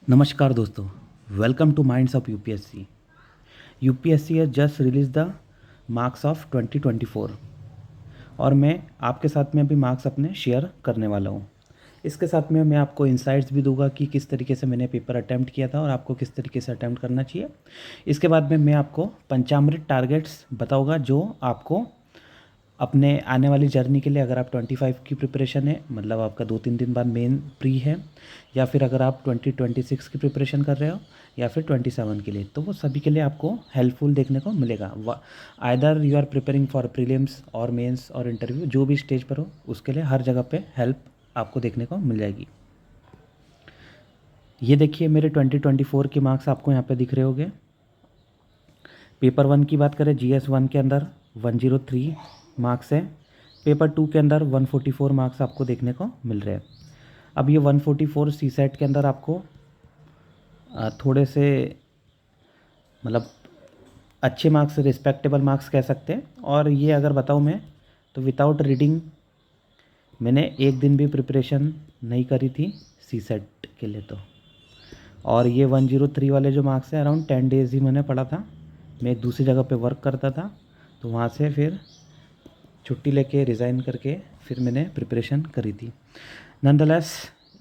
नमस्कार दोस्तों, welcome two minds of UPSC. UPSC has just release the marks of 2024 और मैं आपके साथ में अभी मार्क्स अपने शेयर करने वाला हूँ। इसके साथ में मैं आपको इंसाइट्स भी दूंगा कि किस तरीके से मैंने पेपर अटैम्प्ट किया था और आपको किस तरीके से अटैम्प्ट करना चाहिए। इसके बाद में मैं आपको पंचामृत टारगेट्स बताऊँगा जो आपको अपने आने वाली जर्नी के लिए, अगर आप 25 की प्रिपरेशन है, मतलब आपका 2-3 दिन बाद मेन प्री है, या फिर अगर आप 2026 की प्रिपरेशन कर रहे हो, या फिर 27 के लिए, तो वो सभी के लिए आपको हेल्पफुल देखने को मिलेगा। Either you are preparing for prelims और मेंस और इंटरव्यू, जो भी स्टेज पर हो उसके लिए हर जगह पे हेल्प आपको देखने को मिल जाएगी। ये देखिए मेरे 2024 के मार्क्स आपको यहाँ पे दिख रहे होंगे। पेपर 1 की बात करें, GS 1 के अंदर 103 मार्क्स है। पेपर 2 के अंदर 144 मार्क्स आपको देखने को मिल रहे हैं। अब ये 144 CSET के अंदर आपको थोड़े से, मतलब अच्छे मार्क्स, रिस्पेक्टेबल मार्क्स कह सकते हैं। और ये अगर बताऊँ मैं, तो विदाउट रीडिंग मैंने एक दिन भी प्रिपरेशन नहीं करी थी CSET के लिए। तो और ये 103 वाले जो मार्क्स हैं, अराउंड 10 डेज़ ही मैंने पढ़ा था। मैं एक दूसरी जगह पे वर्क करता था, तो वहाँ से फिर छुट्टी लेके रिज़ाइन करके फिर मैंने प्रिपरेशन करी थी। नॉनदलेस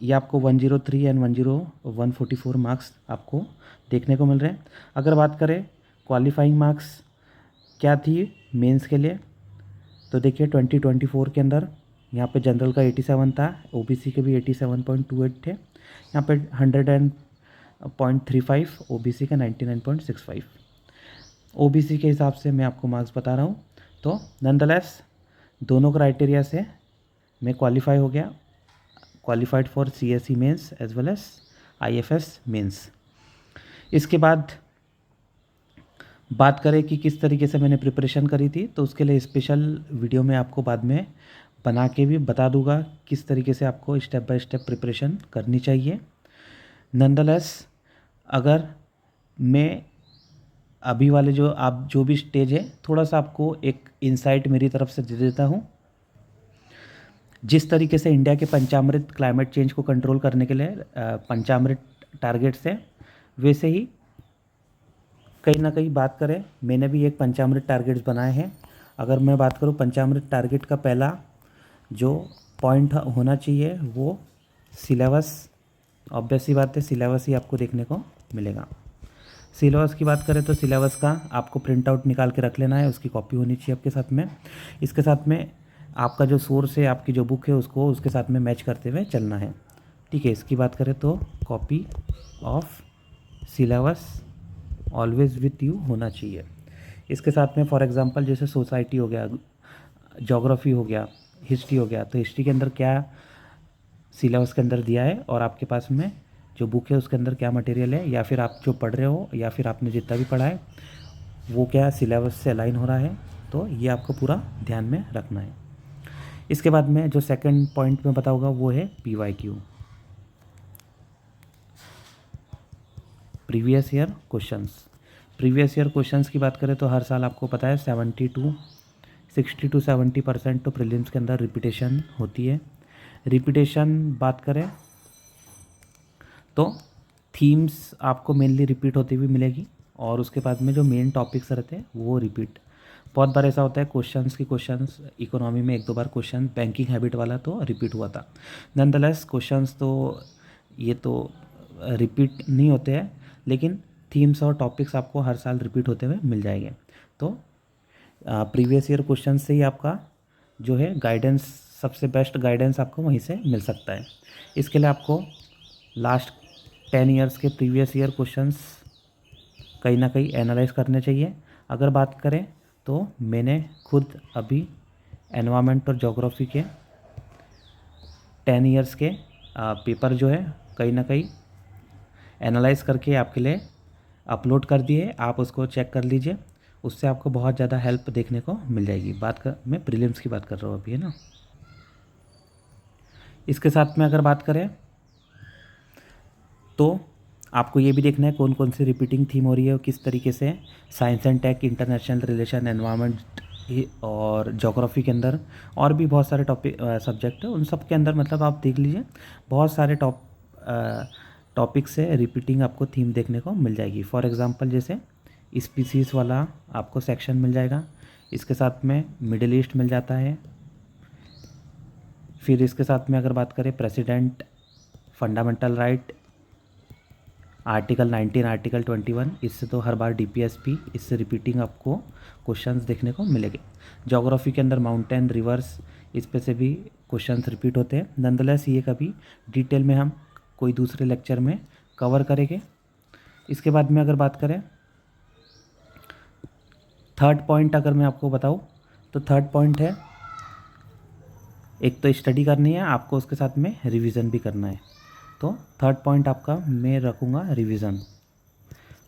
ये आपको 103 एंड 144 मार्क्स आपको देखने को मिल रहे हैं। अगर बात करें क्वालिफाइंग मार्क्स क्या थी मेंस के लिए, तो देखिए 2024 के अंदर यहाँ पे जनरल का 87 था, OBC के भी 87.28 थे। यहाँ पे 100.35, OBC का 99.65। OBC के हिसाब से मैं आपको मार्क्स बता रहा हूँ। तो नॉनदलेस दोनों क्राइटेरिया से मैं क्वालिफाई हो गया, qualified for CSE mains as well as IFS mains. इसके बाद बात करें कि किस तरीके से मैंने प्रिपरेशन करी थी, तो उसके लिए स्पेशल वीडियो में आपको बाद में बना के भी बता दूंगा किस तरीके से आपको स्टेप बाय स्टेप प्रिपरेशन करनी चाहिए। नॉनदलेस अगर मैं अभी वाले जो भी स्टेज है, थोड़ा सा आपको एक इंसाइट मेरी तरफ से दे देता हूँ। जिस तरीके से इंडिया के पंचामृत क्लाइमेट चेंज को कंट्रोल करने के लिए पंचामृत टारगेट्स हैं, वैसे ही कहीं ना कहीं बात करें, मैंने भी एक पंचामृत टारगेट्स बनाए हैं। अगर मैं बात करूं पंचामृत टारगेट का पहला जो पॉइंट होना चाहिए वो सिलेबस। ऑब्वियस सी बात है, सिलेबस ही आपको देखने को मिलेगा। सिलेबस की बात करें तो सिलेबस का आपको प्रिंट आउट निकाल के रख लेना है, उसकी कॉपी होनी चाहिए आपके साथ में। इसके साथ में आपका जो सोर्स है, आपकी जो बुक है, उसको उसके साथ में मैच करते हुए चलना है। ठीक है, इसकी बात करें तो copy of syllabus always with you होना चाहिए। इसके साथ में फॉर एग्जांपल जैसे सोसाइटी हो गया, ज्योग्राफी हो गया, हिस्ट्री हो गया, तो हिस्ट्री के अंदर क्या सिलेबस के अंदर दिया है और आपके पास में जो बुक है उसके अंदर क्या मटेरियल है, या फिर आप जो पढ़ रहे हो या फिर आपने जितना भी पढ़ा है वो क्या सिलेबस से अलाइन हो रहा है, तो ये आपको पूरा ध्यान में रखना है। इसके बाद में जो सेकंड पॉइंट में बताऊंगा वो है PYQ, previous year questions. Previous year questions की बात करें तो हर साल आपको पता है 60 to 70% तो प्रीलिम्स के अंदर रिपीटेशन होती है। रिपीटेशन बात करें तो थीम्स आपको मेनली रिपीट होती हुई मिलेगी, और उसके बाद में जो मेन टॉपिक्स रहते हैं वो रिपीट। बहुत बार ऐसा होता है क्वेश्चंस इकोनॉमी में 1-2 बार क्वेश्चन बैंकिंग हैबिट वाला तो रिपीट हुआ था। नॉनदलेस क्वेश्चंस तो ये तो रिपीट नहीं होते हैं, लेकिन थीम्स और टॉपिक्स आपको हर साल रिपीट होते हुए मिल जाएंगे। तो प्रीवियस ईयर क्वेश्चन से ही आपका जो है गाइडेंस, सबसे बेस्ट गाइडेंस आपको वहीं से मिल सकता है। इसके लिए आपको लास्ट 10 ईयर्स के प्रीवियस ईयर क्वेश्चंस कहीं ना कहीं एनालाइज करने चाहिए। अगर बात करें तो मैंने खुद अभी एनवायरनमेंट और ज्योग्राफी के 10 ईयर्स के पेपर जो है कहीं ना कहीं एनालाइज करके आपके लिए अपलोड कर दिए, आप उसको चेक कर लीजिए। उससे आपको बहुत ज़्यादा हेल्प देखने को मिल जाएगी। मैं प्रीलिम्स की बात कर रहा हूँ अभी, है ना। इसके साथ में अगर बात करें तो आपको ये भी देखना है कौन कौन सी रिपीटिंग थीम हो रही है और किस तरीके से science and tech, international relation, environment और ज्योग्राफी के अंदर और भी बहुत सारे टॉपिक सब्जेक्ट है, उन सब के अंदर मतलब आप देख लीजिए बहुत सारे टॉपिक से रिपीटिंग आपको थीम देखने को मिल जाएगी। फॉर एग्जांपल जैसे स्पीसीज़ वाला आपको सेक्शन मिल जाएगा, इसके साथ में मिडिल ईस्ट मिल जाता है। फिर इसके साथ में अगर बात करें president, fundamental right, article 19, article 21, इससे तो हर बार डीपीएसपी, इससे रिपीटिंग आपको क्वेश्चंस देखने को मिलेंगे। ज्योग्राफी के अंदर माउंटेन, रिवर्स, इस पे से भी क्वेश्चंस रिपीट होते हैं। नंदलेस ये कभी डिटेल में हम कोई दूसरे लेक्चर में कवर करेंगे। इसके बाद में अगर बात करें थर्ड पॉइंट, अगर मैं आपको बताऊँ तो थर्ड पॉइंट है, एक तो स्टडी करनी है आपको, उसके साथ में रिवीजन भी करना है। तो थर्ड पॉइंट आपका मैं रखूँगा रिवीजन।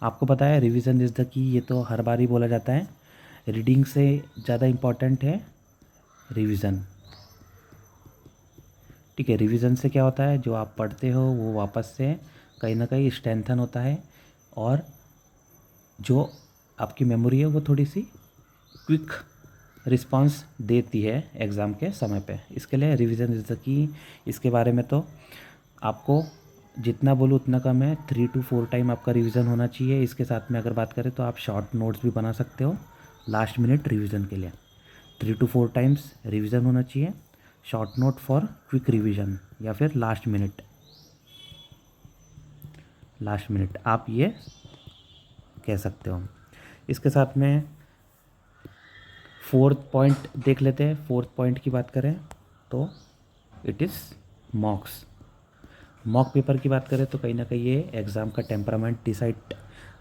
आपको पता है रिवीजन इज़ द की, ये तो हर बार ही बोला जाता है। रीडिंग से ज़्यादा इम्पॉर्टेंट है रिवीजन। ठीक है, रिवीजन से क्या होता है, जो आप पढ़ते हो वो वापस से कहीं ना कहीं स्ट्रेंथन होता है, और जो आपकी मेमोरी है वो थोड़ी सी क्विक रिस्पांस देती है एग्ज़ाम के समय पे। इसके लिए रिवीजन इज़ द की। इसके बारे में तो आपको जितना बोलूँ उतना कम है, 3 to 4 टाइम आपका रिवीजन होना चाहिए। इसके साथ में अगर बात करें तो आप शॉर्ट नोट्स भी बना सकते हो लास्ट मिनट रिवीजन के लिए। 3 to 4 टाइम्स रिवीजन होना चाहिए, short note for quick revision, या फिर लास्ट मिनट आप ये कह सकते हो। इसके साथ में फोर्थ पॉइंट देख लेते हैं। फोर्थ पॉइंट की बात करें तो इट इज़ मॉक्स। मॉक पेपर की बात करें तो कहीं ना कहीं ये एग्ज़ाम का टेम्परामेंट डिसाइड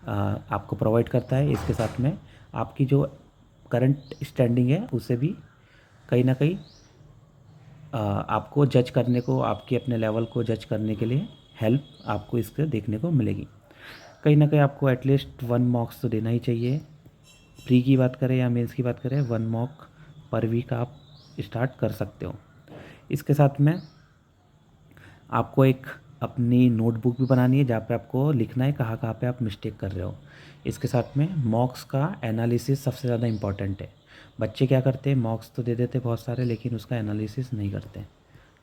आपको प्रोवाइड करता है। इसके साथ में आपकी जो करंट स्टैंडिंग है उसे भी कहीं ना कहीं आपको जज करने को, आपके अपने लेवल को जज करने के लिए हेल्प आपको इसके देखने को मिलेगी। कहीं ना कहीं आपको एटलीस्ट 1 मॉक्स तो देना ही चाहिए। प्री की बात करें या मेंस की बात करें, 1 मॉक पर वीक आप स्टार्ट कर सकते हो। इसके साथ में आपको एक अपनी नोटबुक भी बनानी है जहाँ पे आपको लिखना है कहाँ कहाँ पे आप मिस्टेक कर रहे हो। इसके साथ में मॉक्स का एनालिसिस सबसे ज़्यादा इम्पॉर्टेंट है। बच्चे क्या करते हैं, मॉक्स तो दे देते बहुत सारे, लेकिन उसका एनालिसिस नहीं करते।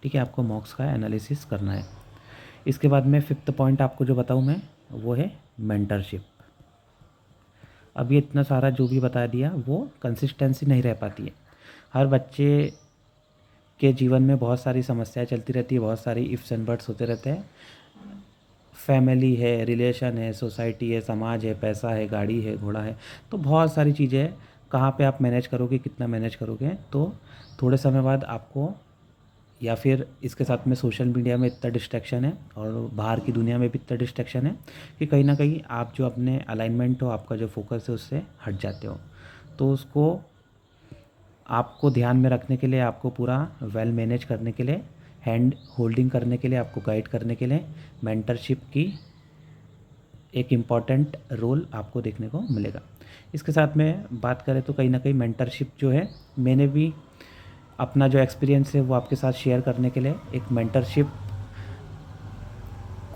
ठीक है, आपको मॉक्स का एनालिसिस करना है। इसके बाद में फिफ्थ पॉइंट आपको जो बताऊँ मैं, वो है मेंटरशिप। अब ये इतना सारा जो भी बता दिया वो कंसिस्टेंसी नहीं रह पाती है। हर बच्चे के जीवन में बहुत सारी समस्याएं चलती रहती है, बहुत सारी इफ्स एंड बट्स होते रहते हैं। फैमिली है, रिलेशन है, सोसाइटी है, समाज है, पैसा है, गाड़ी है, घोड़ा है, तो बहुत सारी चीज़ें हैं। कहाँ पे आप मैनेज करोगे, कितना मैनेज करोगे, तो थोड़े समय बाद आपको, या फिर इसके साथ में सोशल मीडिया में इतना डिस्ट्रैक्शन है और बाहर की दुनिया में भी इतना डिस्ट्रैक्शन है कि कहीं ना कहीं आप जो अपने अलाइनमेंट हो, आपका जो फोकस है, उससे हट जाते हो। तो उसको आपको ध्यान में रखने के लिए, आपको पूरा वेल मैनेज करने के लिए, हैंड होल्डिंग करने के लिए, आपको गाइड करने के लिए मेंटरशिप की एक इम्पॉर्टेंट रोल आपको देखने को मिलेगा। इसके साथ में बात करें तो कहीं ना कहीं मेंटरशिप जो है, मैंने भी अपना जो एक्सपीरियंस है वो आपके साथ शेयर करने के लिए एक मेंटरशिप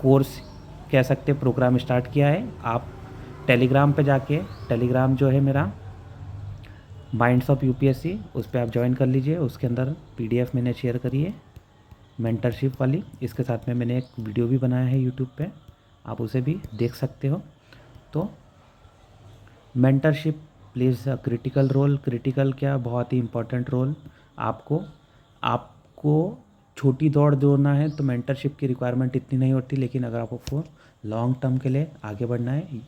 कोर्स कह सकते प्रोग्राम स्टार्ट किया है। आप टेलीग्राम पे जाके, टेलीग्राम जो है मेरा माइंड्स ऑफ यूपीएससी, उस पर आप ज्वाइन कर लीजिए। उसके अंदर पीडीएफ मैंने शेयर करी है मेंटरशिप वाली। इसके साथ में मैंने एक वीडियो भी बनाया है यूट्यूब पे, आप उसे भी देख सकते हो। तो mentorship plays a critical role. Critical क्या, बहुत ही इम्पोर्टेंट रोल। आपको छोटी दौड़ दौड़ना है तो मेंटरशिप की रिक्वायरमेंट इतनी नहीं होती, लेकिन अगर आपको लॉन्ग टर्म के लिए आगे बढ़ना है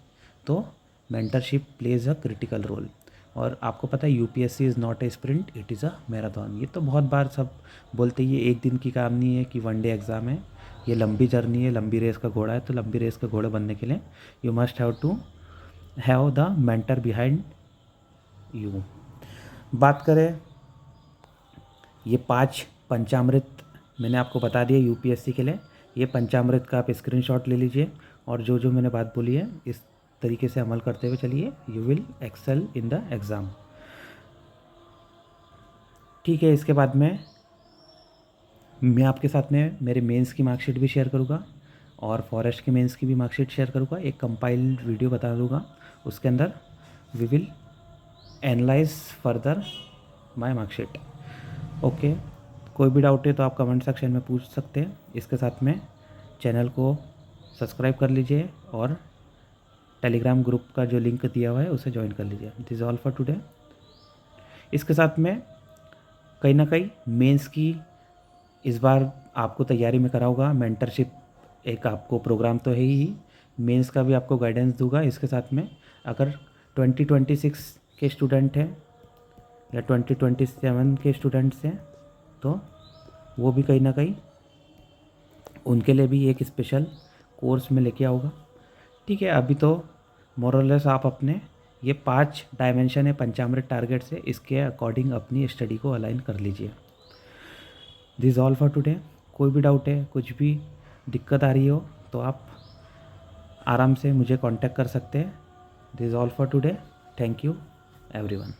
तो mentorship plays a critical role. और आपको पता है UPSC is not a sprint, it is a marathon. ये तो बहुत बार सब बोलते ही, ये एक दिन की काम नहीं है कि 1 डे एग्ज़ाम है, ये लंबी जर्नी है, लंबी रेस का घोड़ा है। तो लंबी रेस के घोड़े बनने के लिए you must have to have the mentor behind you. बात करें, ये 5 पंचामृत मैंने आपको बता दिया यूपीएससी के लिए। ये पंचामृत का आप स्क्रीनशॉट ले लीजिए, और जो जो मैंने बात बोली है इस तरीके से अमल करते हुए चलिए, you will excel in the exam. ठीक है, इसके बाद में मैं आपके साथ में मेरे मेंस की मार्कशीट भी शेयर करूँगा, और फॉरेस्ट के मेंस की भी मार्कशीट शेयर करूँगा। एक कंपाइल्ड वीडियो बता दूँगा, उसके अंदर we will analyse further my marksheet. Okay, कोई भी डाउट है तो आप कमेंट सेक्शन में पूछ सकते हैं। इसके साथ में चैनल को सब्सक्राइब कर लीजिए और टेलीग्राम ग्रुप का जो लिंक दिया हुआ है उसे ज्वाइन कर लीजिए। This is all for today. इसके साथ में कहीं ना कहीं मेंस की इस बार आपको तैयारी में कराऊंगा। मेंटरशिप एक आपको प्रोग्राम तो है ही, मेंस का भी आपको गाइडेंस दूंगा। इसके साथ में अगर 2026 के स्टूडेंट हैं या 2027 के स्टूडेंट्स हैं तो वो भी कहीं ना कहीं उनके लिए भी एक स्पेशल कोर्स में लेके आऊँगा। ठीक है, अभी तो मोरलेस आप अपने ये 5 डायमेंशन है पंचामृत टारगेट से, इसके अकॉर्डिंग अपनी स्टडी को अलाइन कर लीजिए। This all for today. कोई भी डाउट है, कुछ भी दिक्कत आ रही हो तो आप आराम से मुझे कांटेक्ट कर सकते हैं। This all for today. Thank you everyone.